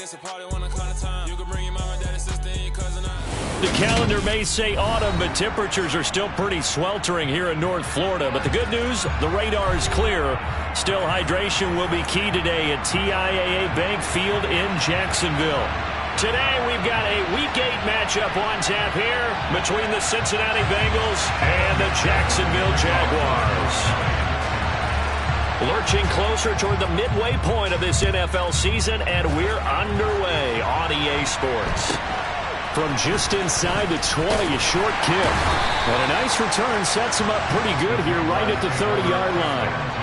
It's a party one kind of time. You can bring your mom and daddy, sister, and your cousin out. The calendar may say autumn, but temperatures are still pretty sweltering here in North Florida. But the good news, the radar is clear. Still, hydration will be key today at TIAA Bank Field in Jacksonville. Today, we've got a Week 8 matchup on tap here between the Cincinnati Bengals and the Jacksonville Jaguars. Lurching closer toward the midway point of this NFL season, and we're underway on EA Sports. From just inside the 20, a short kick. And a nice return sets him up pretty good here right at the 30-yard line.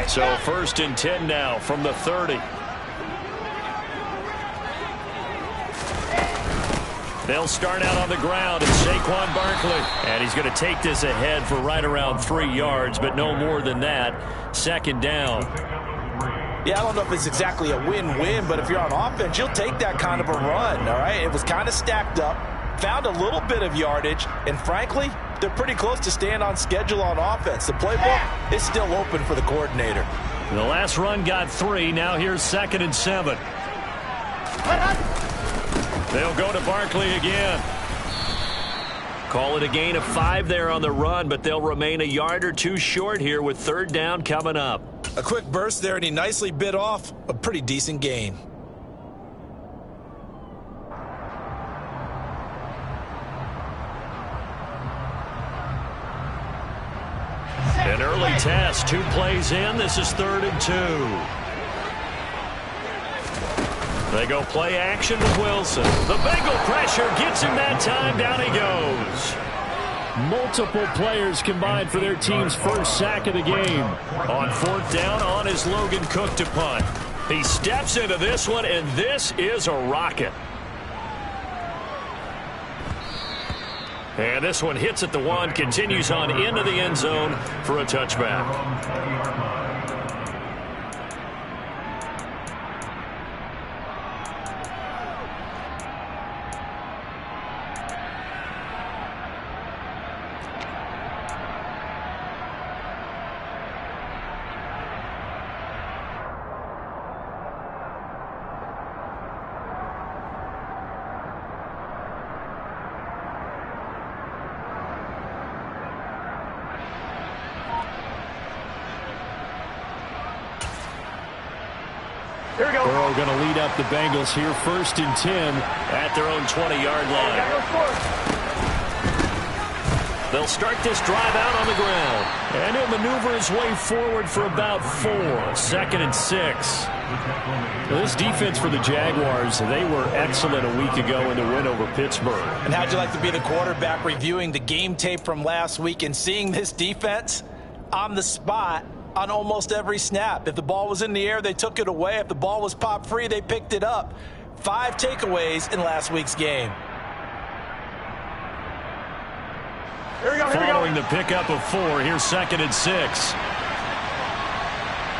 So 1st and 10 now from the 30. They'll start out on the ground, and Saquon Barkley. And he's going to take this ahead for right around 3 yards, but no more than that. 2nd down. Yeah, I don't know if it's exactly a win-win, but if you're on offense, you'll take that kind of a run, all right? It was kind of stacked up, found a little bit of yardage, and frankly, they're pretty close to staying on schedule on offense. The playbook is still open for the coordinator. The last run got 3. Now here's 2nd and 7. They'll go to Barkley again. Call it a gain of 5 there on the run, but they'll remain a yard or 2 short here with 3rd down coming up. A quick burst there, and he nicely bit off a pretty decent gain. An early test, 2 plays in. This is 3rd and 2. They go play action with Wilson. The Bengal pressure gets him that time. Down he goes. Multiple players combined for their team's first sack of the game. On 4th down, on is Logan Cook to punt. He steps into this one, and this is a rocket. And this one hits at the 1, continues on into the end zone for a touchback. Burrow going to lead up the Bengals here, 1st and 10 at their own 20-yard line. They'll start this drive out on the ground, and he'll maneuver his way forward for about 4. 2nd and 6. This defense for the Jaguars, they were excellent a week ago in the win over Pittsburgh. And how'd you like to be the quarterback reviewing the game tape from last week and seeing this defense on the spot on almost every snap? If the ball was in the air, they took it away. If the ball was popped free, they picked it up. 5 takeaways in last week's game. Here we go, Following the pickup of 4, here's 2nd and 6.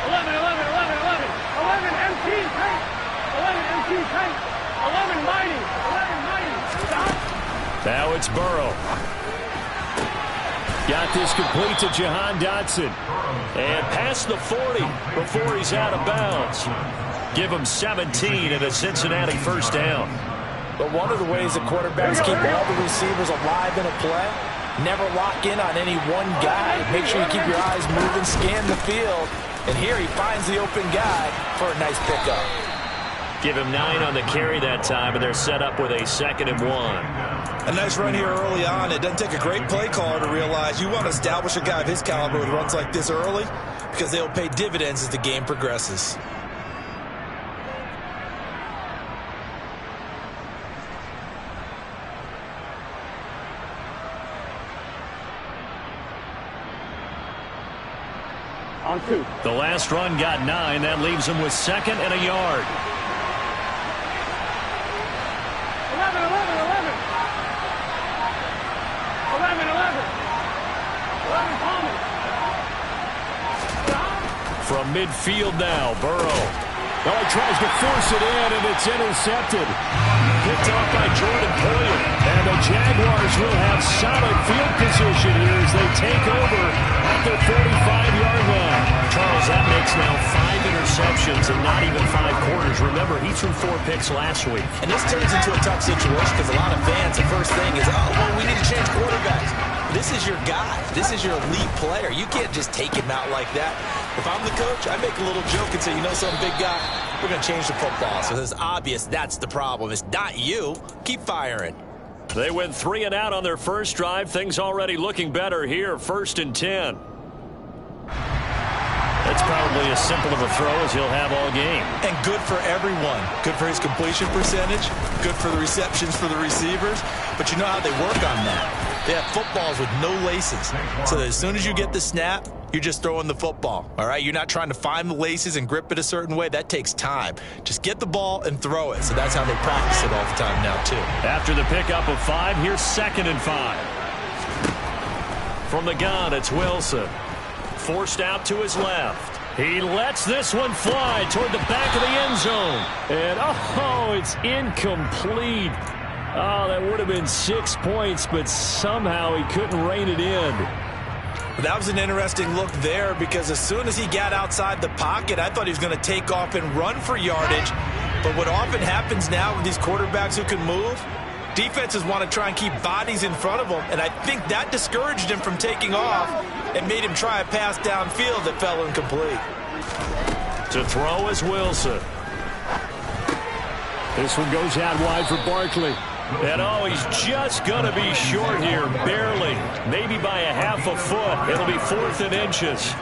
11, 11, 11, 11. 11 MT tank. 11 MT tank. 11 mighty. 11 mighty. Stop. Now it's Burrow. Got this complete to Jahan Dotson. And past the 40 before he's out of bounds. Give him 17 and a Cincinnati 1st down. But one of the ways the quarterbacks keep all the receivers alive in a play, never lock in on any one guy. Make sure you keep your eyes moving, scan the field. And here he finds the open guy for a nice pickup. Give him 9 on the carry that time, and they're set up with a 2nd and 1. A nice run here early on. It doesn't take a great play caller to realize you want to establish a guy of his caliber with runs like this early because they'll pay dividends as the game progresses. On 2. The last run got 9. That leaves him with 2nd and a yard. midfield now. Burrow. Well, he tries to force it in, and it's intercepted. Picked off by Jordan Poyer. And the Jaguars will have solid field position here as they take over at their 45-yard line. Charles, that makes now 5 interceptions in not even 5 quarters. Remember, he threw 4 picks last week. And this turns into a tough situation because a lot of fans, the first thing is, oh, well, we need to change quarterbacks. This is your guy. This is your elite player. You can't just take him out like that. If I'm the coach, I make a little joke and say, you know something, big guy? We're going to change the football. So it's obvious that's the problem. It's not you. Keep firing. They went 3 and out on their first drive. Things already looking better here. 1st and 10. That's probably as simple of a throw as he'll have all game. And good for everyone. Good for his completion percentage. Good for the receptions for the receivers. But you know how they work on that. They have footballs with no laces. So that as soon as you get the snap, you're just throwing the football. All right? You're not trying to find the laces and grip it a certain way. That takes time. Just get the ball and throw it. So that's how they practice it all the time now, too. After the pickup of 5, here's 2nd and 5. From the gun, it's Wilson. Forced out to his left. He lets this one fly toward the back of the end zone. And, oh, it's incomplete. Oh, that would have been 6 points, but somehow he couldn't rein it in. That was an interesting look there because as soon as he got outside the pocket, I thought he was going to take off and run for yardage. But what often happens now with these quarterbacks who can move, defenses want to try and keep bodies in front of them, and I think that discouraged him from taking off and made him try a pass downfield that fell incomplete. To throw is Wilson. This one goes out wide for Barkley. And, oh, he's just going to be short here, barely. Maybe by a half a foot. It'll be 4th and inches.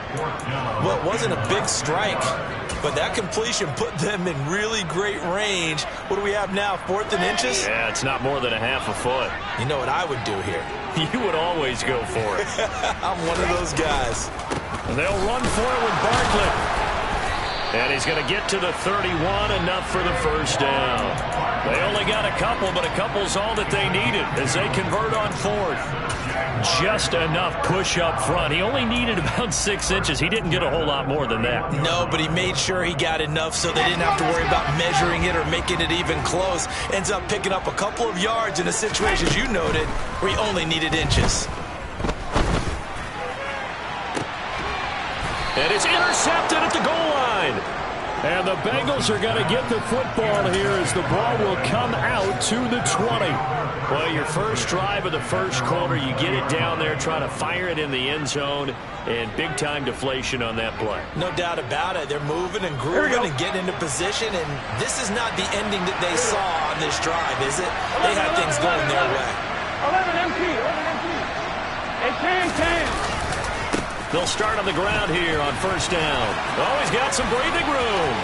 Well, it wasn't a big strike, but that completion put them in really great range. What do we have now, 4th and inches? Yeah, it's not more than a half a foot. You know what I would do here? You would always go for it. I'm one of those guys. And they'll run for it with Barkley. And he's going to get to the 31, enough for the first down. They only got a couple, but a couple's all that they needed as they convert on 4th. Just enough push up front. He only needed about 6 inches. He didn't get a whole lot more than that. No, but he made sure he got enough so they didn't have to worry about measuring it or making it even close. Ends up picking up a couple of yards in a situation, as you noted, where he only needed inches. And it's intercepted at the goal line. And the Bengals are going to get the football here as the ball will come out to the 20. Well, your first drive of the first quarter, you get it down there, trying to fire it in the end zone, and big-time deflation on that play. No doubt about it. They're moving and grooving and getting into position, and this is not the ending that they saw on this drive, is it? They had things going their way. 11 MT. Hey, can. They'll start on the ground here on first down. Oh, he's got some breathing room.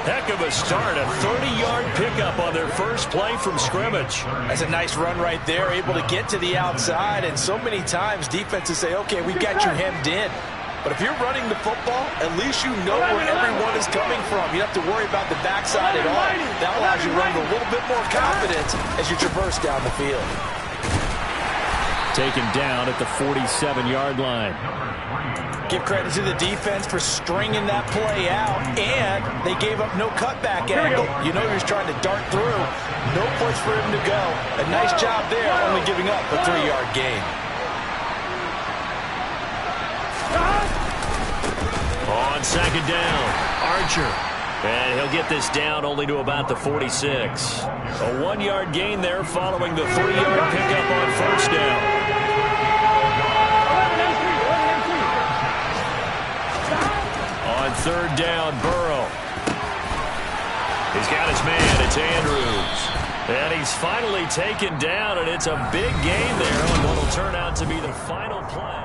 Heck of a start, a 30-yard pickup on their first play from scrimmage. That's a nice run right there, able to get to the outside, and so many times defenses say, okay, we've got you hemmed in. But if you're running the football, at least you know where everyone is coming from. You don't have to worry about the backside at all. That allows you to run with a little bit more confidence as you traverse down the field. Taken down at the 47-yard line. Give credit to the defense for stringing that play out, and they gave up no cutback angle. You know he was trying to dart through. No place for him to go. A nice job there, only giving up a 3-yard gain. On second down, Archer. And he'll get this down only to about the 46. A 1-yard gain there following the 3-yard pickup on first down. On third down, Burrow. He's got his man. It's Andrews. And he's finally taken down, and it's a big gain there on what will turn out to be the final play.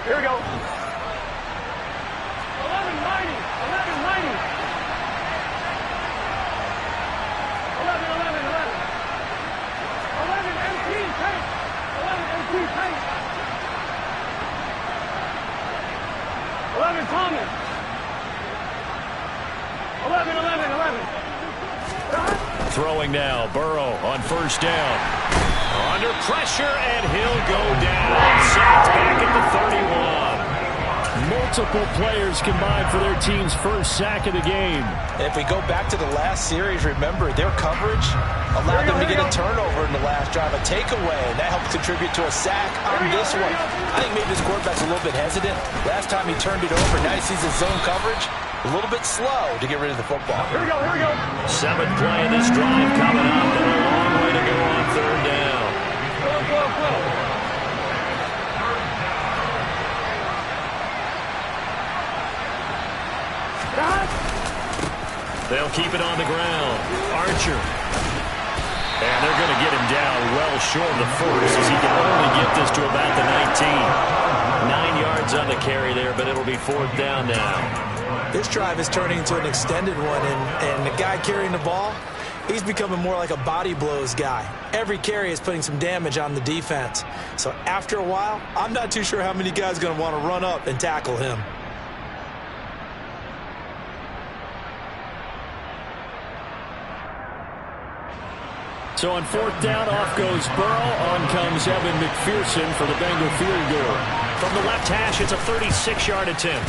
Here we go. 11-90. 11 MT tank. 11 MT tank. 11 Thomas. 11. Throwing now, Burrow on first down. Under pressure, and he'll go down. Sacked back at the 31. multiple players combined for their team's first sack of the game. If we go back to the last series, remember, their coverage allowed them to get a turnover in the last drive, a takeaway, and that helped contribute to a sack on this one. I think maybe this quarterback's a little bit hesitant. Last time he turned it over, now he sees his zone coverage. A little bit slow to get rid of the football. Here we go, here we go. Seventh play of this drive coming up, and a long way to go on third down. Go. They'll keep it on the ground. Archer. And they're going to get him down well short of the first as he can only get this to about the 19. 9 yards on the carry there, but it'll be fourth down now. This drive is turning into an extended one, and the guy carrying the ball, he's becoming more like a body blows guy. Every carry is putting some damage on the defense. So after a while, I'm not too sure how many guys are going to want to run up and tackle him. So on fourth down, off goes Burrow. On comes Evan McPherson for the Bengal field goal. From the left hash, it's a 36-yard attempt.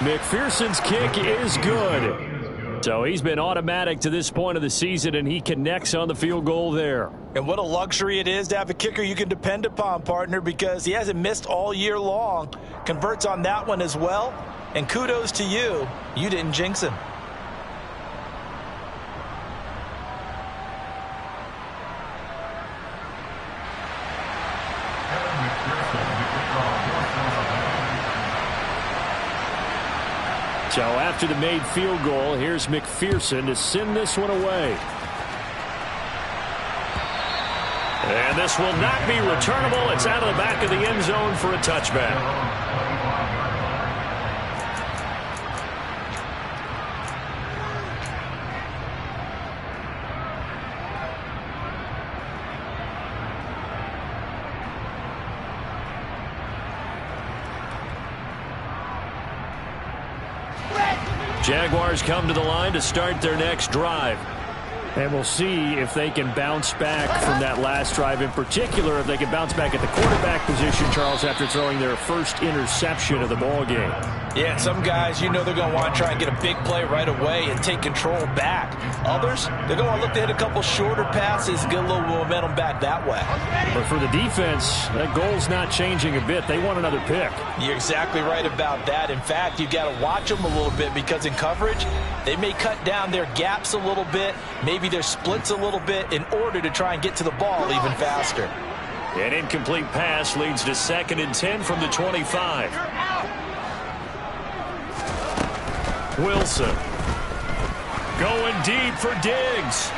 McPherson's kick is good. So he's been automatic to this point of the season, and he connects on the field goal there. And what a luxury it is to have a kicker you can depend upon, partner, because he hasn't missed all year long. Converts on that one as well. And kudos to you. You didn't jinx him. So after the made field goal, here's McPherson to send this one away. And this will not be returnable. It's out of the back of the end zone for a touchback. Jaguars come to the line to start their next drive. And we'll see if they can bounce back from that last drive, in particular if they can bounce back at the quarterback position, Charles, after throwing their first interception of the ball game. Yeah, some guys, you know they're going to want to try and get a big play right away and take control back. Others, they're going to want to look to hit a couple shorter passes and get a little momentum back that way. But for the defense, that goal's not changing a bit. They want another pick. You're exactly right about that. In fact, you got to watch them a little bit because in coverage, they may cut down their gaps a little bit, maybe their splits a little bit in order to try and get to the ball even faster. An incomplete pass leads to 2nd and 10 from the 25. Wilson going deep for Diggs.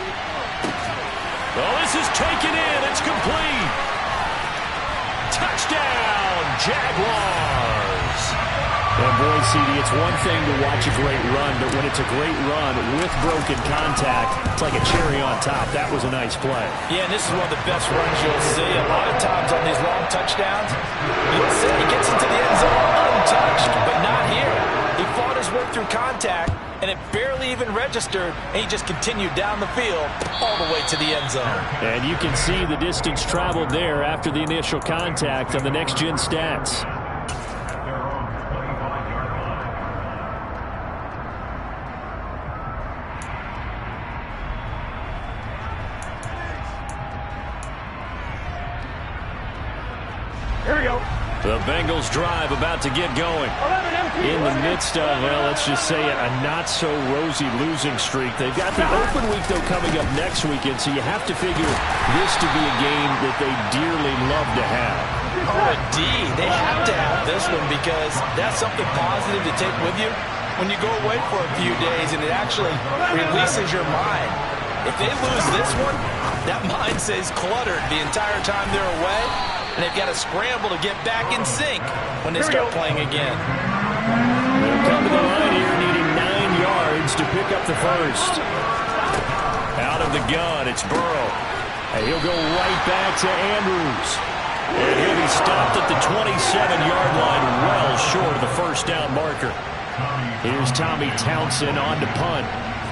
Oh, this is taken in. It's complete. Touchdown, Jaguars. And boy, CD, it's one thing to watch a great run, but when it's a great run with broken contact, it's like a cherry on top. That was a nice play. Yeah, and this is one of the best runs you'll see. A lot of times on these long touchdowns, you'll see he gets into the end zone untouched, but not here. He fought his way through contact, and it barely even registered, and he just continued down the field all the way to the end zone. And you can see the distance traveled there after the initial contact on the next-gen stats. Here we go. The Bengals drive about to get going. In the midst of, well, let's just say a not-so-rosy losing streak. They've got the open week, though, coming up next weekend, so you have to figure this to be a game that they dearly love to have. Oh, indeed. They have to have this one because that's something positive to take with you when you go away for a few days, and it actually releases your mind. If they lose this one, that mind stays cluttered the entire time they're away, and they've got to scramble to get back in sync when they start playing again. They'll come to the line here needing 9 yards to pick up the first. Out of the gun, it's Burrow. And he'll go right back to Andrews. And he'll be stopped at the 27-yard line, well short of the first down marker. Here's Tommy Townsend on to punt.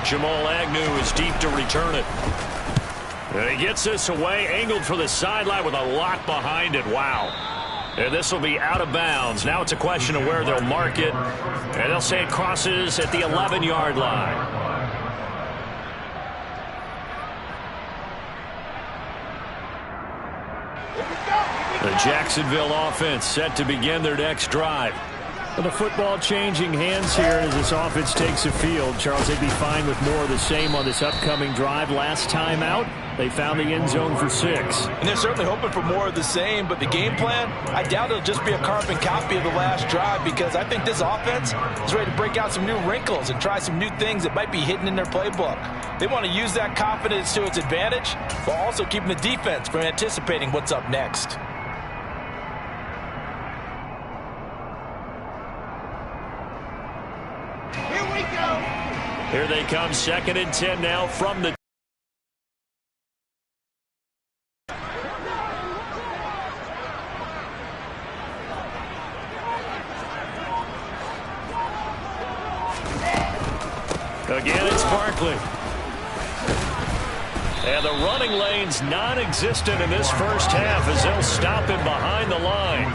Jamal Agnew is deep to return it. And he gets this away, angled for the sideline with a lot behind it. Wow. And this will be out of bounds. Now it's a question of where they'll mark it. And they'll say it crosses at the 11-yard line. The Jacksonville offense set to begin their next drive. The football changing hands here as this offense takes the field. Charles, they'd be fine with more of the same on this upcoming drive. Last time out, they found the end zone for 6. And they're certainly hoping for more of the same, but the game plan, I doubt it'll just be a carbon copy of the last drive, because I think this offense is ready to break out some new wrinkles and try some new things that might be hidden in their playbook. They want to use that confidence to its advantage, while also keeping the defense from anticipating what's up next. Here they come, 2nd and 10 now from the... Again, it's Barkley. And the running lane's non-existent in this first half as they'll stop him behind the line.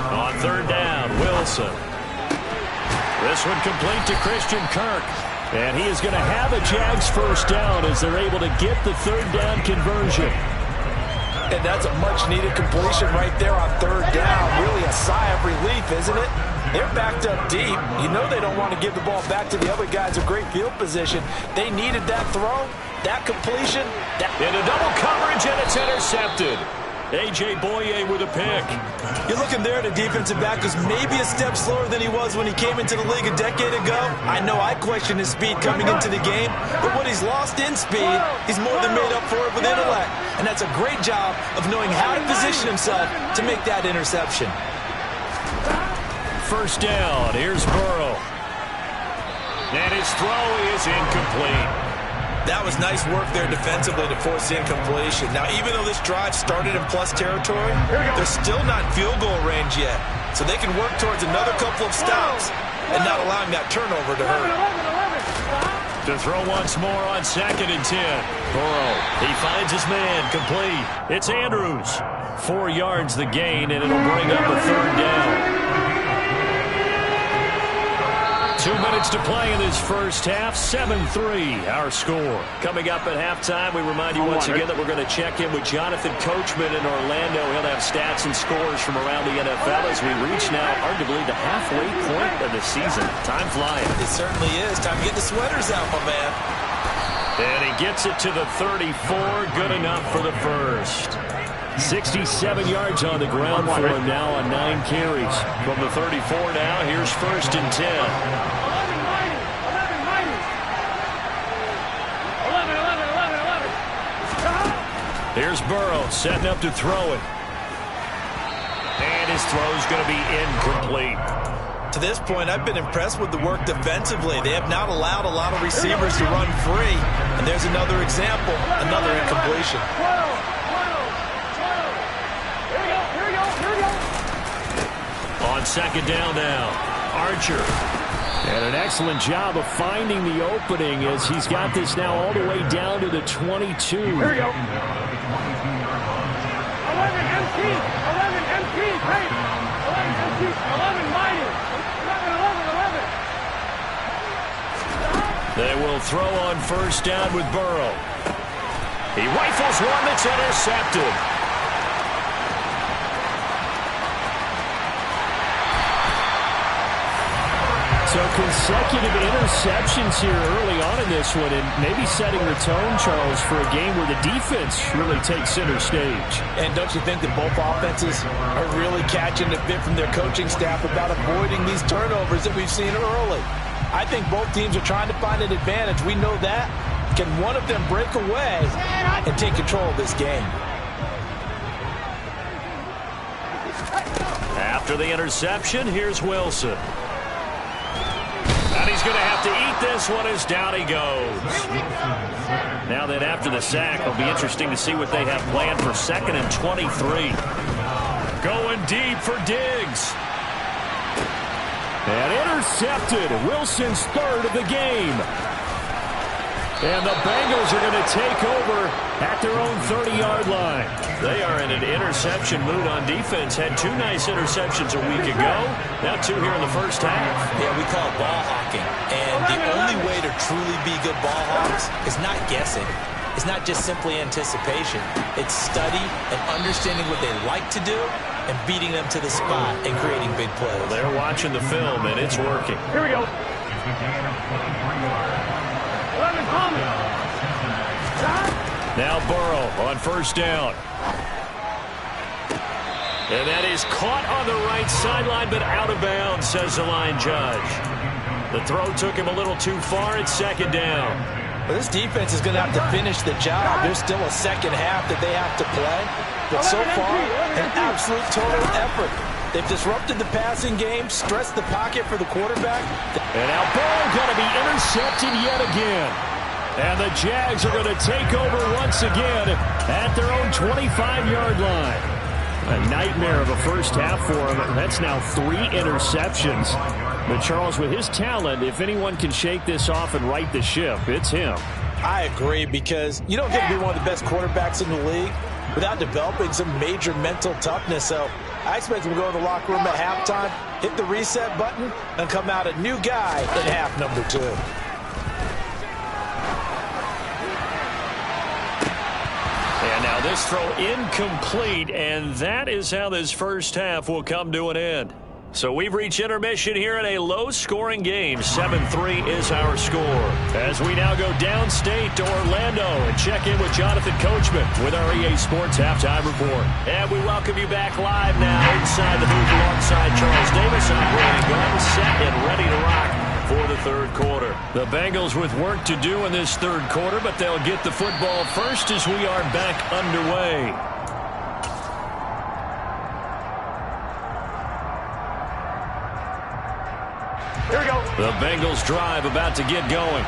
On 3rd down, Wilson. This one complete to Christian Kirk. And he is going to have a Jags first down as they're able to get the 3rd down conversion. And that's a much-needed completion right there on 3rd down. Really a sigh of relief, isn't it? They're backed up deep. You know they don't want to give the ball back to the other guys in great field position. They needed that throw, that completion. Into double coverage, and it's intercepted. A.J. Boye with a pick. You're looking there at a defensive back who's maybe a step slower than he was when he came into the league a decade ago. I know I questioned his speed coming into the game, but what he's lost in speed, he's more than made up for it with intellect. And that's a great job of knowing how to position himself to make that interception. First down, here's Burrow. And his throw is incomplete. That was nice work there defensively to force the incompletion. Now, even though this drive started in plus territory, they're still not in field goal range yet. So they can work towards another couple of stops and not allowing that turnover to hurt. To throw once more on 2nd and 10. Burrow, he finds his man, complete. It's Andrews. 4 yards the gain, and it'll bring up a 3rd down. 2 minutes to play in this first half. 7-3 our score. Coming up at halftime, we remind you once again that we're going to check in with Jonathan Coachman in Orlando. He'll have stats and scores from around the NFL as we reach now arguably the halfway point of the season. Time flying. It certainly is. Time to get the sweaters out, my man. And he gets it to the 34. Good enough for the first. 67 yards on the ground for him now on 9 carries. From the 34 now, here's 1st and 10. Here's Burrow setting up to throw it. And his throw's going to be incomplete. To this point, I've been impressed with the work defensively. They have not allowed a lot of receivers to run free. And there's another example, another incompletion. On 2nd down now, Archer. And an excellent job of finding the opening as he's got this now all the way down to the 22. Here we go. 11 MT. 11 MT. Hey. 11 MT. 11 mighty. 11. They will throw on 1st down with Burrow. He rifles one that's intercepted. So consecutive interceptions here early on in this one, and maybe setting the tone, Charles, for a game where the defense really takes center stage. And don't you think that both offenses are really catching a bit from their coaching staff about avoiding these turnovers that we've seen early? I think both teams are trying to find an advantage. We know that. Can one of them break away and take control of this game? After the interception, here's Wilson. And he's going to have to eat this one as down he goes. Now then, after the sack, it'll be interesting to see what they have planned for 2nd and 23. Going deep for Diggs. And intercepted. Wilson's 3rd of the game. And the Bengals are going to take over at their own 30-yard line. They are in an interception mood on defense. Had 2 nice interceptions a week ago. Now 2 here in the first half. Yeah, we call it ball hawking. And the only way to truly be good ball hawks is not guessing. It's not just simply anticipation. It's study and understanding what they like to do and beating them to the spot and creating big plays. Well, they're watching the film, and it's working. Here we go. 11 coming. Now Burrow on first down. And that is caught on the right sideline, but out of bounds, says the line judge. The throw took him a little too far. It's second down. Well, this defense is going to have to finish the job. There's still a second half that they have to play. But so far, an absolute total effort. They've disrupted the passing game, stressed the pocket for the quarterback. And now Burrow going to be intercepted yet again. And the Jags are going to take over once again at their own 25-yard line. A nightmare of a first half for him. That's now 3 interceptions. But Charles, with his talent, if anyone can shake this off and right the ship, it's him. I agree, because you don't get to be one of the best quarterbacks in the league without developing some major mental toughness. So I expect him to go in the locker room at halftime, hit the reset button, and come out a new guy in half number 2. And now this throw incomplete, and that is how this first half will come to an end. So we've reached intermission here in a low-scoring game. 7-3 is our score. As we now go downstate to Orlando and check in with Jonathan Coachman with our EA Sports Halftime Report. And we welcome you back live now inside the booth alongside Charles Davis. I'm Brandon Gunn, set and ready to rock for the third quarter. The Bengals with work to do in this third quarter, but they'll get the football first as we are back underway. Here we go. The Bengals drive about to get going.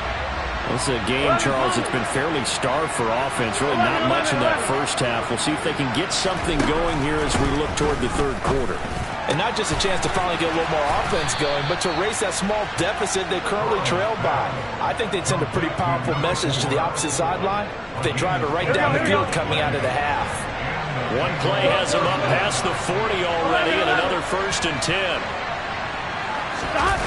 This is a game, Charles, it's been fairly starved for offense. Really not much in that first half. We'll see if they can get something going here as we look toward the third quarter. And not just a chance to finally get a little more offense going, but to erase that small deficit they currently trailed by. I think they'd send a pretty powerful message to the opposite sideline if they drive it right down the field coming out of the half. One play has them up past the 40 already, and another 1st and 10. Stop.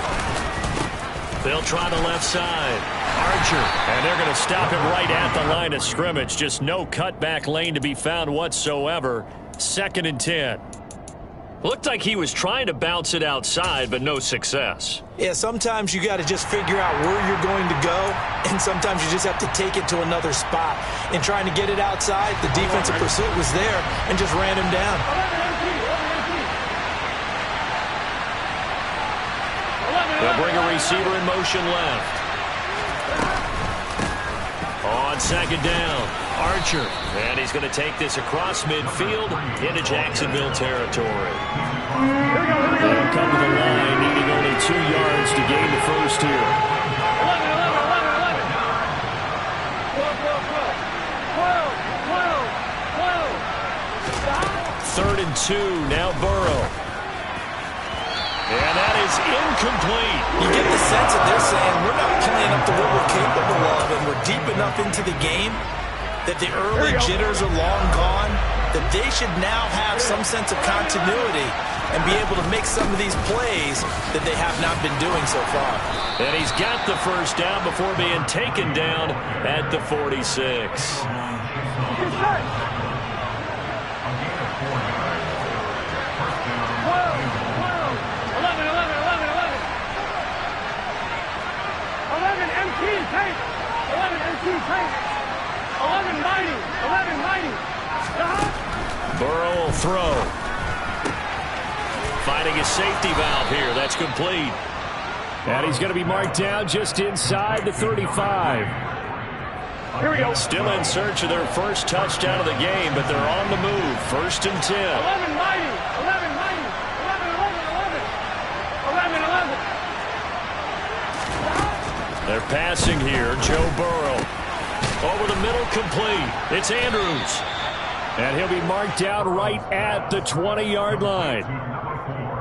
They'll try the left side. Archer, and they're going to stop him right at the line of scrimmage. Just no cutback lane to be found whatsoever. 2nd and 10. Looked like he was trying to bounce it outside, but no success. Yeah, sometimes you got to just figure out where you're going to go, and sometimes you just have to take it to another spot. In trying to get it outside, the defensive pursuit was there and just ran him down. They'll bring a receiver in motion left. On 2nd down, Archer. And he's going to take this across midfield into Jacksonville territory. They'll come to the line, needing only 2 yards to gain the first here. 3rd and 2, now Burrow. And that is incomplete. You get the sense that they're saying we're not playing up to what we're capable of, and we're deep enough into the game that the early jitters are long gone, that they should now have some sense of continuity and be able to make some of these plays that they have not been doing so far. And he's got the first down before being taken down at the 46. Burrow will throw. Finding his safety valve here. That's complete. And he's going to be marked down just inside the 35. Here we go. Still in search of their first touchdown of the game, but they're on the move. 1st and 10. 11 mighty. 11 mighty. 11, 11. 11, 11. They're passing here. Joe Burrow. Over the middle, complete. It's Andrews. And he'll be marked down right at the 20-yard line.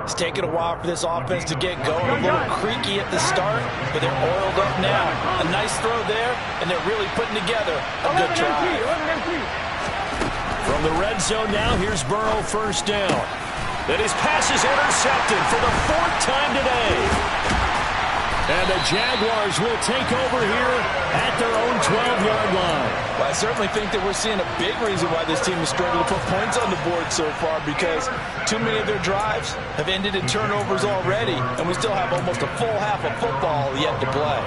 It's taken a while for this offense to get going. A little creaky at the start, but they're oiled up now. A nice throw there, and they're really putting together a good drive. From the red zone now, here's Burrow, first down. And his pass is intercepted for the 4th time today. And the Jaguars will take over here at their own 12-yard line. Well, I certainly think that we're seeing a big reason why this team has struggled to put points on the board so far, because too many of their drives have ended in turnovers already, and we still have almost a full half of football yet to play.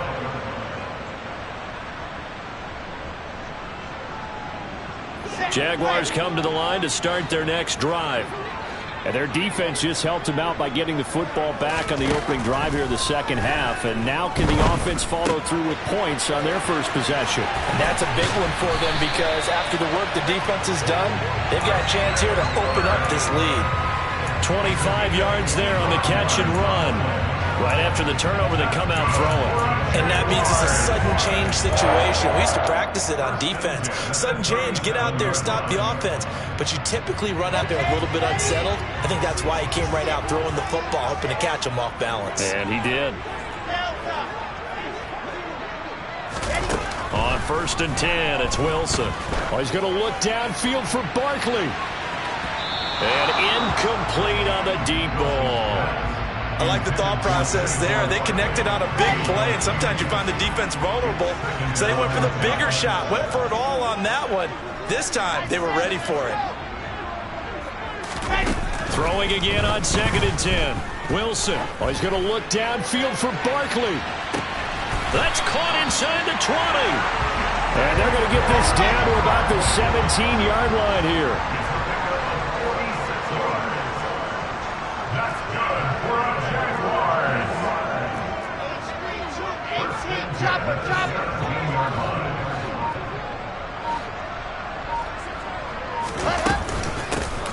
Jaguars come to the line to start their next drive. And their defense just helped them out by getting the football back on the opening drive here in the second half. And now can the offense follow through with points on their first possession? And that's a big one for them, because after the work the defense has done, they've got a chance here to open up this lead. 25 yards there on the catch and run. Right after the turnover, they come out throwing. And that means it's a sudden change situation. We used to practice it on defense. Sudden change, get out there, stop the offense. But you typically run out there a little bit unsettled. I think that's why he came right out throwing the football, hoping to catch him off balance. And he did. On 1st and 10, it's Wilson. Oh, he's going to look downfield for Barkley. And incomplete on the deep ball. I like the thought process there. They connected on a big play, and sometimes you find the defense vulnerable. So they went for the bigger shot, went for it all on that one. This time, they were ready for it. Throwing again on 2nd and 10. Wilson. Oh, he's going to look downfield for Barkley. That's caught inside the 20. And they're going to get this down to about the 17-yard line here.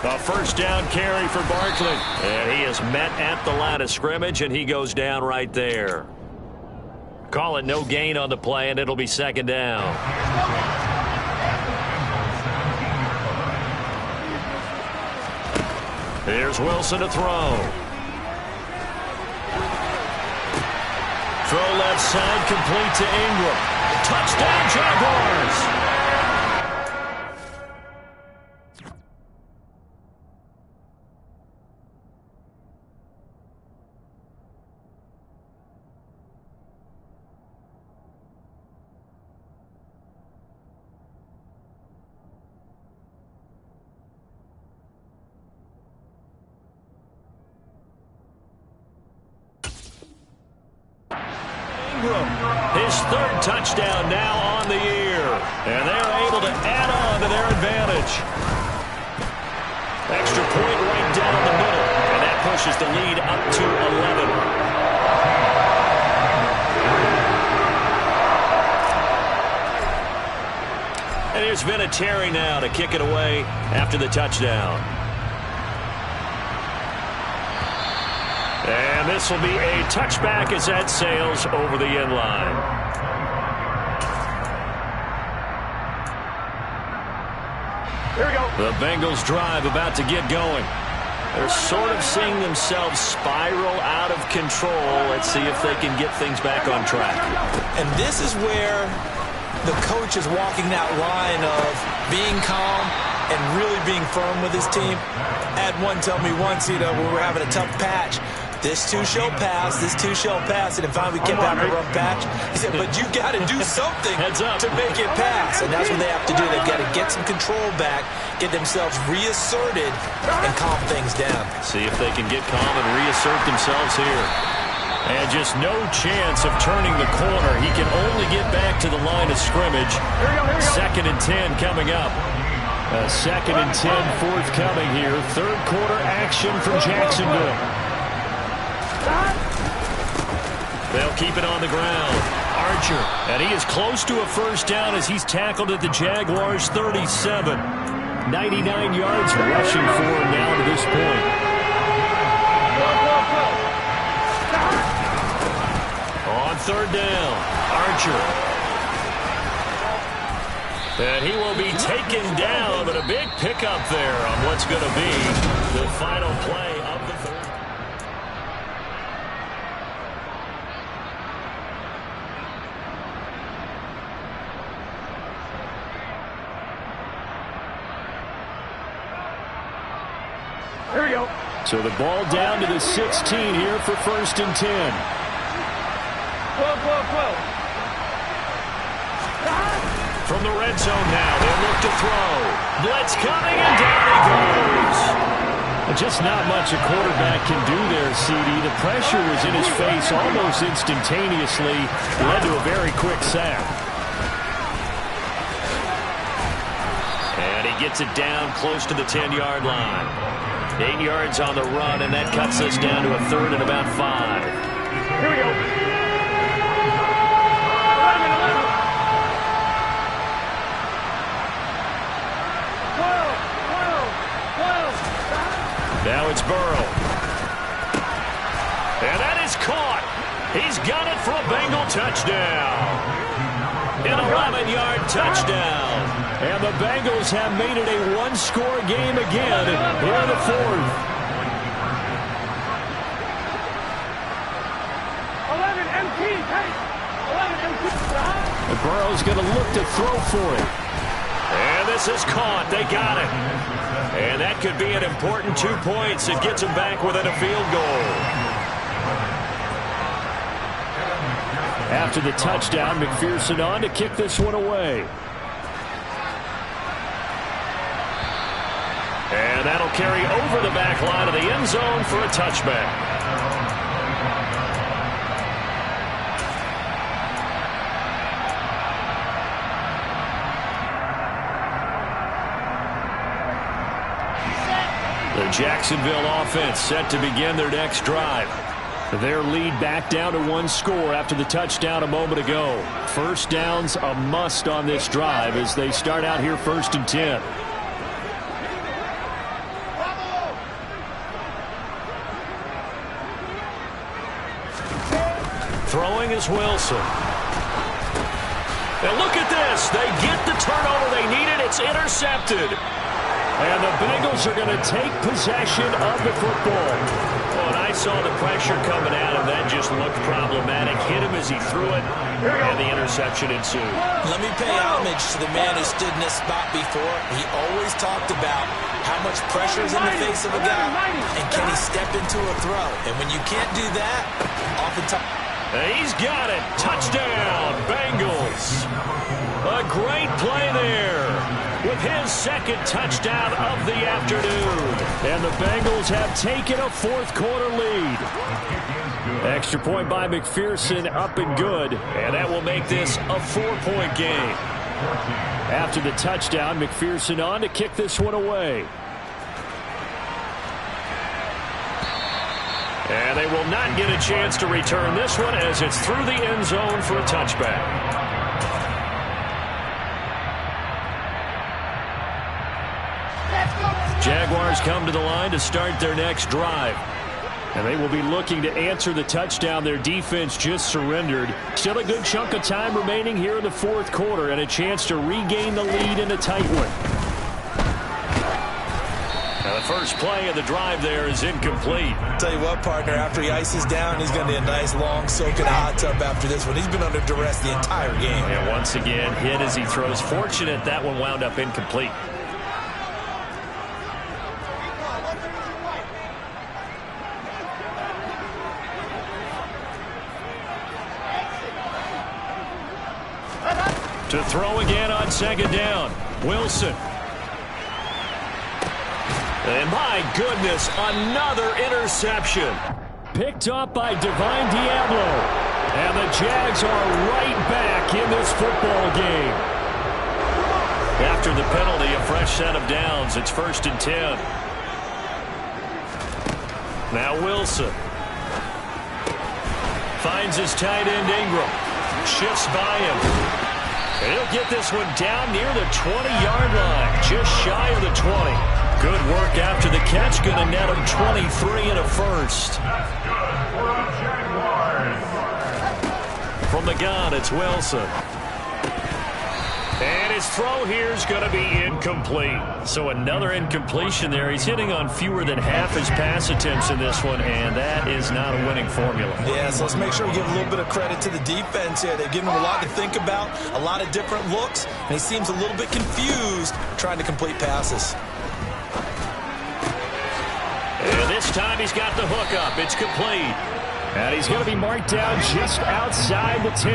A first down carry for Barkley. And he is met at the line of scrimmage, and he goes down right there. Call it no gain on the play, and it'll be 2nd down. Here's Wilson to throw. Throw left side, complete to Ingram. Touchdown, Jaguars! His 3rd touchdown now on the year. And they're able to add on to their advantage. Extra point right down the middle. And that pushes the lead up to 11. And here's Vinatieri now to kick it away after the touchdown. And this will be a touchback as that sails over the end line. Here we go. The Bengals drive about to get going. They're sort of seeing themselves spiral out of control. Let's see if they can get things back on track. And this is where the coach is walking that line of being calm and really being firm with his team. I had one tell me once, when we were having a tough patch, this too shall pass, this too shall pass, and if finally we kept having a rough patch, he said, but you got to do something to make it pass. And that's what they have to do. They've got to get some control back, get themselves reasserted, and calm things down. See if they can get calm and reassert themselves here. And just no chance of turning the corner. He can only get back to the line of scrimmage. 2nd and 10 coming up. 2nd and 10 forthcoming here. 3rd quarter action from Jacksonville. They'll keep it on the ground. Archer, and he is close to a first down as he's tackled at the Jaguars' 37. 99 yards rushing for him now to this point. On 3rd down, Archer. And he will be taken down, but a big pickup there on what's going to be the final play of the 3rd. So the ball down to the 16 here for 1st and 10. 12, 12, 12. From the red zone now, they'll look to throw. Blitz coming, and down he goes. Just not much a quarterback can do there, CD. The pressure was in his face almost instantaneously. Led to a very quick sack. And he gets it down close to the 10-yard line. 8 yards on the run, and that cuts us down to a 3rd and about 5. Here we go. 11, 11. 12, 12, 12. Now it's Burrow. And that is caught. He's got it for a Bengal touchdown. An 11-yard touchdown. And the Bengals have made it a one-score game again here in the 4th. 11 MT, take. 11 MT. And Burrow's going to look to throw for it. And this is caught. They got it. And that could be an important 2 points. It gets them back within a field goal. After the touchdown, McPherson on to kick this one away. And that'll carry over the back line of the end zone for a touchback. The Jacksonville offense set to begin their next drive. Their lead back down to 1 score after the touchdown a moment ago. First down's a must on this drive as they start out here 1st and 10. Throwing is Wilson. And look at this. They get the turnover they needed. It's intercepted. And the Bengals are going to take possession of the football. Well, and I saw the pressure coming at him. That just looked problematic. Hit him as he threw it, and the interception ensued. Let me pay homage to the man who stood in this spot before. He always talked about how much pressure is in the face of a guy, and can he step into a throw. And when you can't do that, oftentimes... He's got it. Touchdown, Bengals. A great play there with his 2nd touchdown of the afternoon. And the Bengals have taken a 4th quarter lead. Extra point by McPherson, up and good. And that will make this a 4-point game. After the touchdown, McPherson on to kick this one away. And they will not get a chance to return this one as it's through the end zone for a touchback. Jaguars come to the line to start their next drive. And they will be looking to answer the touchdown their defense just surrendered. Still a good chunk of time remaining here in the 4th quarter and a chance to regain the lead in a tight one. Now the first play of the drive there is incomplete. Tell you what, partner, after he ices down, he's going to need a nice long soak in a hot tub after this one. He's been under duress the entire game. And once again, hit as he throws. Fortunate that one wound up incomplete. To throw again on 2nd down. Wilson. And my goodness, another interception. Picked up by Divine Diablo. And the Jags are right back in this football game. After the penalty, a fresh set of downs. It's 1st and 10. Now Wilson. Finds his tight end Ingram. Shifts by him. And he'll get this one down near the 20-yard line. Just shy of the 20. Good work after the catch. Going to net him 23 and a first. From the gun, it's Wilson. And his throw here is going to be incomplete. So another incompletion there. He's hitting on fewer than half his pass attempts in this one, and that is not a winning formula. Yeah, so let's make sure we give a little bit of credit to the defense here. They've given him a lot to think about, a lot of different looks, and he seems a little bit confused trying to complete passes. And this This time he's got the hook up. It's complete. And he's going to be marked down just outside the 10.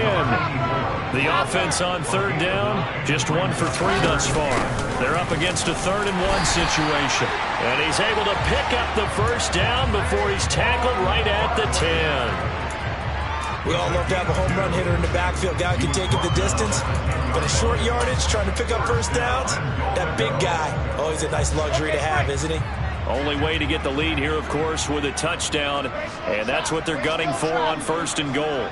The offense on third down, just 1 for 3 thus far. They're up against a 3rd and 1 situation. And he's able to pick up the first down before he's tackled right at the 10. We all love to have a home run hitter in the backfield. Guy can take it the distance. But a short yardage, trying to pick up first downs, that big guy, always a nice luxury to have, isn't he? Only way to get the lead here, of course, with a touchdown. And that's what they're gunning for on 1st and goal.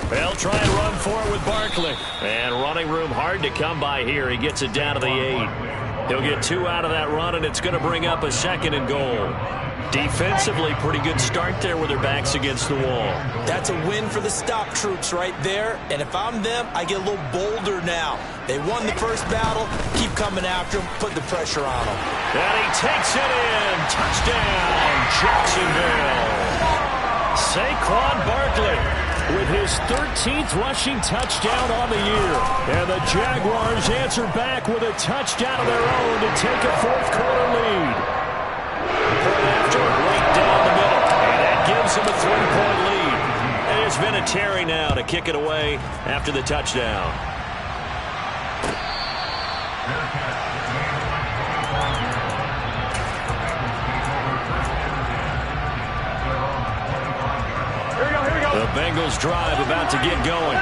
They'll try and run for it with Barkley. And running room hard to come by here. He gets it down to the 8. He'll get 2 out of that run, and it's going to bring up a 2nd and goal. Defensively, pretty good start there with their backs against the wall. That's a win for the stop troops right there. And if I'm them, I get a little bolder now. They won the first battle. Keep coming after them. Put the pressure on them. And he takes it in. Touchdown, Jacksonville. Saquon Barkley with his 13th rushing touchdown on the year. And the Jaguars answer back with a touchdown of their own to take a 4th quarter lead. After right down the middle, and that gives him a 3-point lead. And it's been a Terry now to kick it away after the touchdown. The Bengals drive about to get going.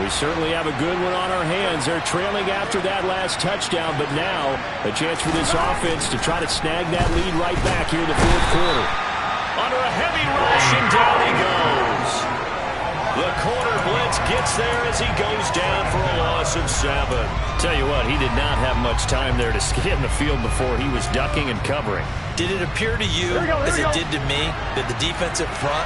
We certainly have a good one on our hands. They're trailing after that last touchdown, but now a chance for this offense to try to snag that lead right back here in the 4th quarter. Under a heavy rush, and down he goes. The corner blitz gets there as he goes down for a loss of 7. Tell you what, he did not have much time there to get in the field before he was ducking and covering. Did it appear to you, as it did to me, that the defensive front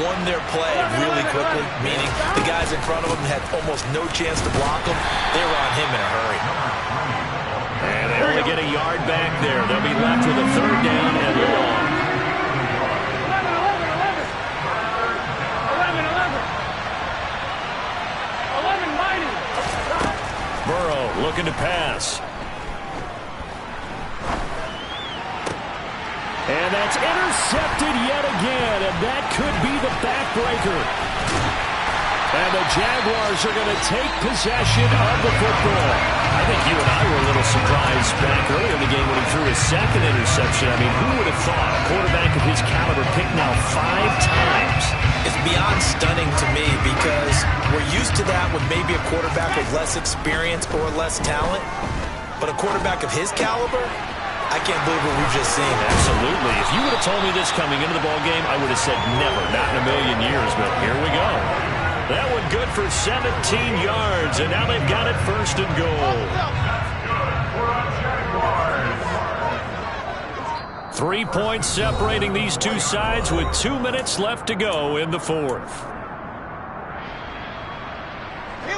won their play really quickly, meaning the guys in front of them had almost no chance to block them? They were on him in a hurry. And they only get a yard back there. They'll be left with a 3rd down and long. 11 mighty. Burrow looking to pass. And that's intercepted yet again, and that could be the backbreaker. And the Jaguars are going to take possession of the football. I think you and I were a little surprised back earlier in the game when he threw his 2nd interception. I mean, who would have thought a quarterback of his caliber picked now 5 times? It's beyond stunning to me because we're used to that with maybe a quarterback with less experience or less talent. But a quarterback of his caliber, I can't believe what we've just seen. Absolutely. If you would have told me this coming into the ballgame, I would have said never, not in a million years. But here we go. That one good for 17 yards, and now they've got it 1st and goal. 3 points separating these two sides with 2 minutes left to go in the 4th.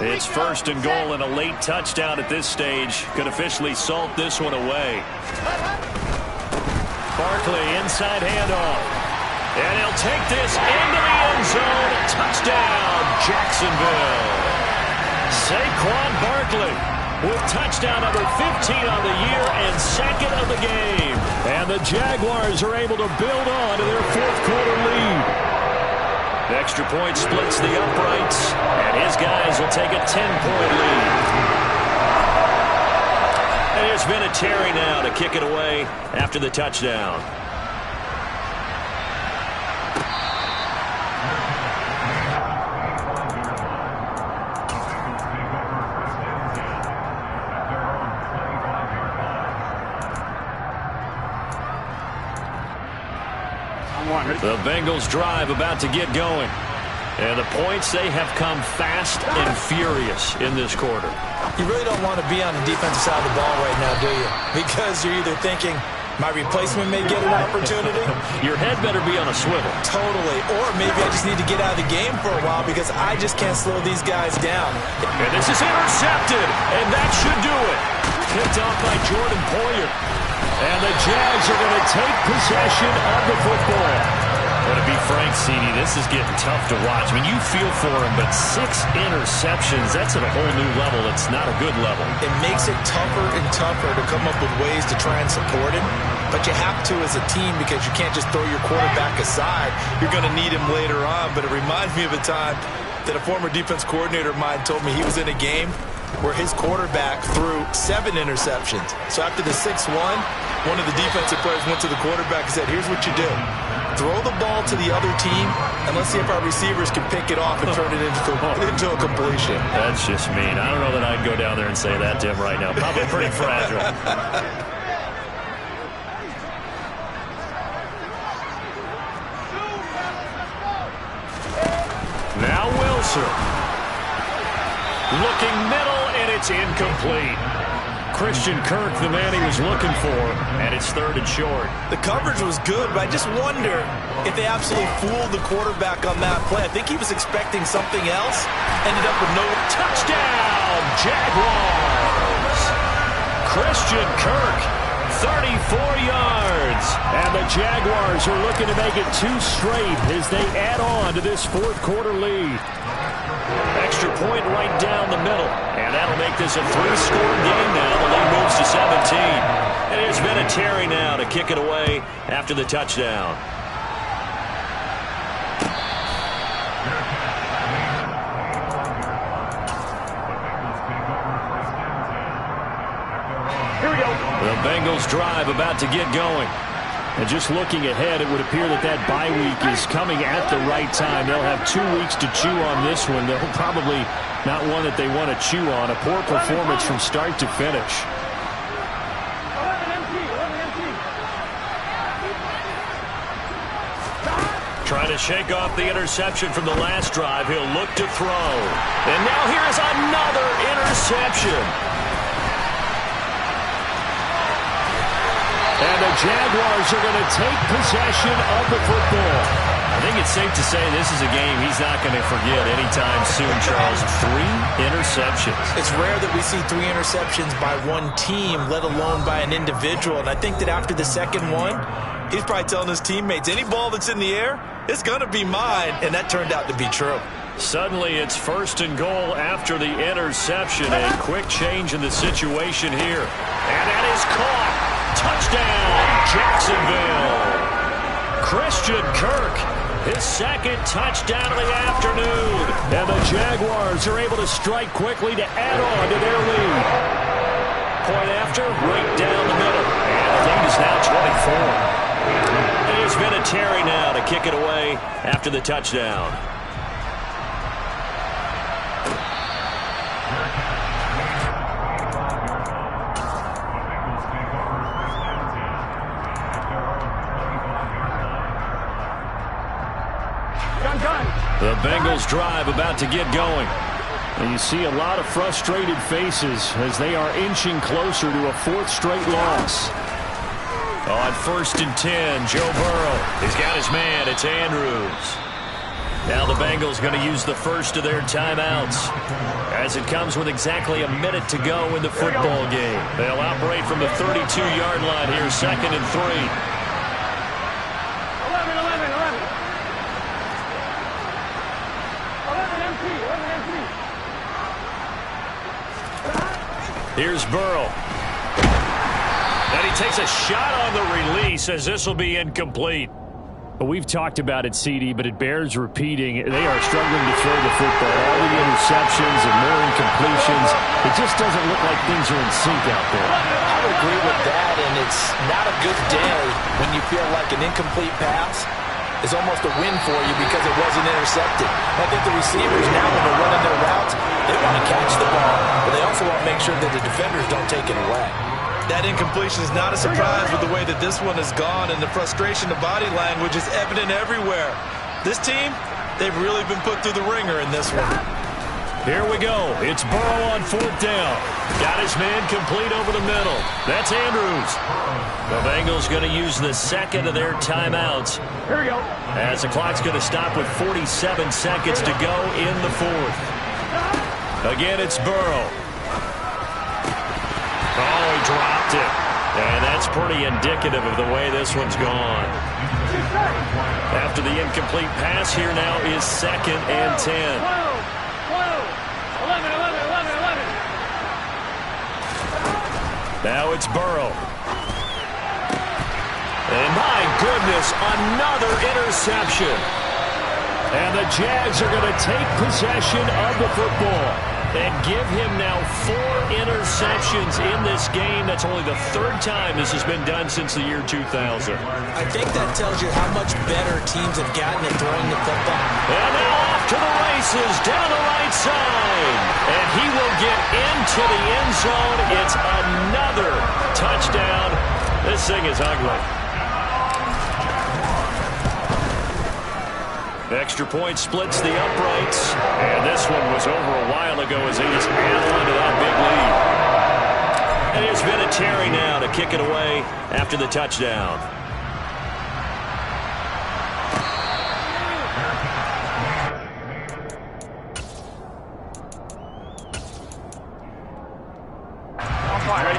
It's 1st and goal, and a late touchdown at this stage could officially salt this one away. Barkley, inside handoff. And he'll take this into the end zone. Touchdown, Jacksonville. Saquon Barkley with touchdown number 15 on the year and 2nd of the game. And the Jaguars are able to build on to their 4th quarter lead. The extra point splits the uprights, and his guys will take a 10-point lead. And there's been a Terry now to kick it away after the touchdown. The Bengals drive about to get going. And the points, they have come fast and furious in this quarter. You really don't want to be on the defensive side of the ball right now, do you? Because you're either thinking, my replacement may get an opportunity. Your head better be on a swivel. Totally. Or maybe I just need to get out of the game for a while because I just can't slow these guys down. And this is intercepted, and that should do it. Picked off by Jordan Poyer. And the Jags are going to take possession of the football. But to be frank, CD, this is getting tough to watch. I mean, you feel for him, but 6 interceptions, that's at a whole new level. It's not a good level. It makes it tougher and tougher to come up with ways to try and support him. but you have to as a team because you can't just throw your quarterback aside. You're going to need him later on, but it reminds me of a time that a former defense coordinator of mine told me he was in a game where his quarterback threw 7 interceptions. So after the 6-1, one of the defensive players went to the quarterback and said, here's what you do. Throw the ball to the other team, and let's see if our receivers can pick it off and turn it into a completion. That's just mean. I don't know that I'd go down there and say that to him right now. Probably pretty fragile. Now Wilson. Looking middle, and it's incomplete. Christian Kirk, the man he was looking for, and it's 3rd and short. The coverage was good, but I just wonder if they absolutely fooled the quarterback on that play. I think he was expecting something else. Ended up with no touchdown, Jaguars. Christian Kirk, 34 yards. And the Jaguars are looking to make it 2 straight as they add on to this 4th quarter lead. Extra point right down the middle. And that'll make this a 3-score game now. The lead moves to 17. And it's Vinatieri now to kick it away after the touchdown. Here we go. The Bengals drive about to get going. And just looking ahead, it would appear that that bye week is coming at the right time. They'll have 2 weeks to chew on this one. They'll probably not one that they want to chew on. A poor performance from start to finish. 11 empty. Trying to shake off the interception from the last drive. He'll look to throw. And now here is another interception. And the Jaguars are going to take possession of the football. I think it's safe to say this is a game he's not going to forget anytime soon, Charles. 3 interceptions. It's rare that we see 3 interceptions by one team, let alone by an individual. And I think that after the second one, he's probably telling his teammates, any ball that's in the air, it's going to be mine. And that turned out to be true. Suddenly it's 1st and goal after the interception. A quick change in the situation here. And that is caught. Touchdown, Jacksonville. Christian Kirk, his 2nd touchdown of the afternoon. And the Jaguars are able to strike quickly to add on to their lead. Point after, right down the middle. And the lead is now 24. And it's Vinatieri now to kick it away after the touchdown. The Bengals drive about to get going. And you see a lot of frustrated faces as they are inching closer to a 4th straight loss. On 1st and 10, Joe Burrow. He's got his man. It's Andrews. Now the Bengals going to use the first of their timeouts as it comes with exactly a minute to go in the football game. They'll operate from the 32-yard line here, 2nd and 3. 11 empty. Here's Burrow. And he takes a shot on the release as this will be incomplete. Well, we've talked about it, CD, but it bears repeating. They are struggling to throw the football. All the interceptions and more incompletions. It just doesn't look like things are in sync out there. I would agree with that, and it's not a good day when you feel like an incomplete pass is almost a win for you because it wasn't intercepted. I think the receivers now, when they're running their routes, they want to catch the ball, but they also want to make sure that the defenders don't take it away. That incompletion is not a surprise with the way that this one has gone, and the frustration, the body language is evident everywhere. This team, they've really been put through the ringer in this one. Here we go. It's Burrow on 4th down. Got his man complete over the middle. That's Andrews. The Bengals going to use the 2nd of their timeouts. Here we go. As the clock's going to stop with 47 seconds to go in the 4th. Again, it's Burrow. Oh, he dropped it. And that's pretty indicative of the way this one's gone. After the incomplete pass, here now is 2nd and 10. 11. Now it's Burrow. And my goodness, another interception. And the Jags are going to take possession of the football and give him now 4 interceptions in this game. That's only the 3rd time this has been done since the year 2000. I think that tells you how much better teams have gotten at throwing the football. And now off to the races down the right side. And he will get into the end zone. It's another touchdown. This thing is ugly. Extra point splits the uprights. And this one was over a while ago as they just add on to that big lead. And it's been a Terry now to kick it away after the touchdown.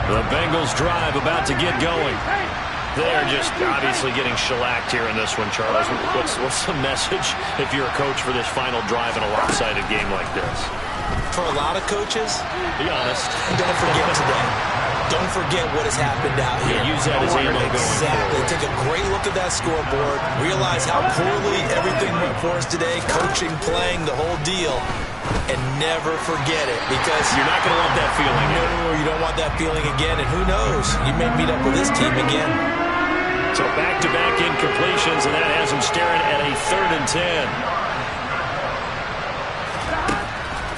The Bengals drive about to get going. They're just obviously getting shellacked here in this one, Charles. What's the message if you're a coach for this final drive in a lopsided game like this? For a lot of coaches, be honest. Don't forget today. Don't forget what has happened out here. Use that as ammo going Exactly. Take a great look at that scoreboard. Realize how poorly everything went for us today. Coaching, playing, the whole deal. And never forget it, because you're not going to want that feeling. No, you don't want that feeling again. And who knows? You may meet up with this team again. So back-to-back incompletions, and that has him staring at a 3rd and 10.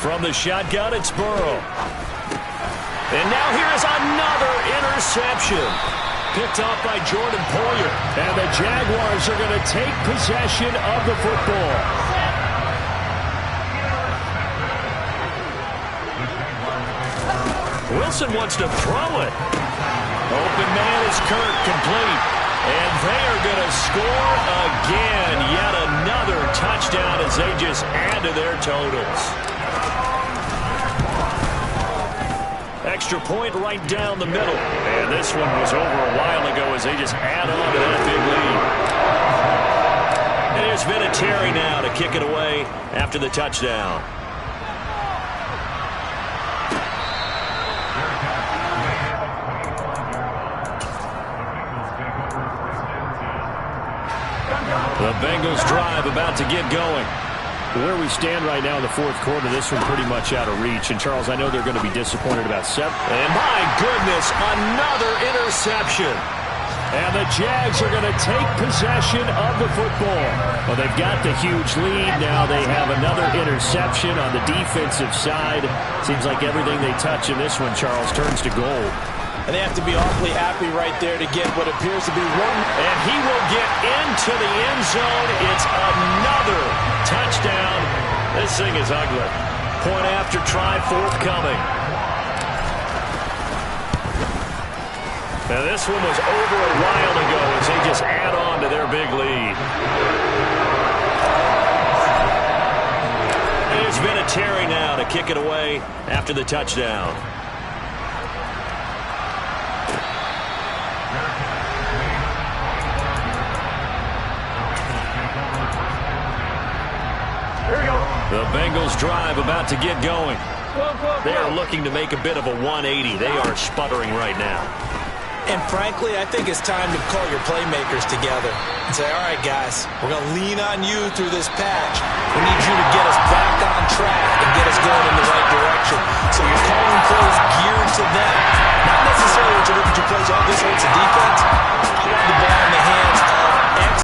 From the shotgun, it's Burrow. And now here is another interception. Picked off by Jordan Poyer. And the Jaguars are going to take possession of the football. Wilson wants to throw it. Open man is Kirk, complete. And they are going to score again. Yet another touchdown as they just add to their totals. Extra point right down the middle. And this one was over a while ago as they just add on to that big lead. And it's been a Terry now to kick it away after the touchdown. The Bengals drive about to get going. Where we stand right now in the 4th quarter, this one pretty much out of reach. And, Charles, I know they're going to be disappointed about 7. And, my goodness, another interception. And the Jags are going to take possession of the football. Well, they've got the huge lead. Now they have another interception on the defensive side. Seems like everything they touch in this one, Charles, turns to gold. And they have to be awfully happy right there to get what appears to be one. And he will get into the end zone. It's another touchdown. This thing is ugly. Point after try forthcoming. Now this one was over a while ago as they just add on to their big lead. And it's been a Terry now to kick it away after the touchdown. The Bengals drive about to get going. They are looking to make a bit of a 180. They are sputtering right now. And frankly, I think it's time to call your playmakers together and say, all right, guys, we're going to lean on you through this patch. We need you to get us back on track and get us going in the right direction. So you're calling plays geared to them. Not necessarily to look at your plays, oh, this hurts the defense.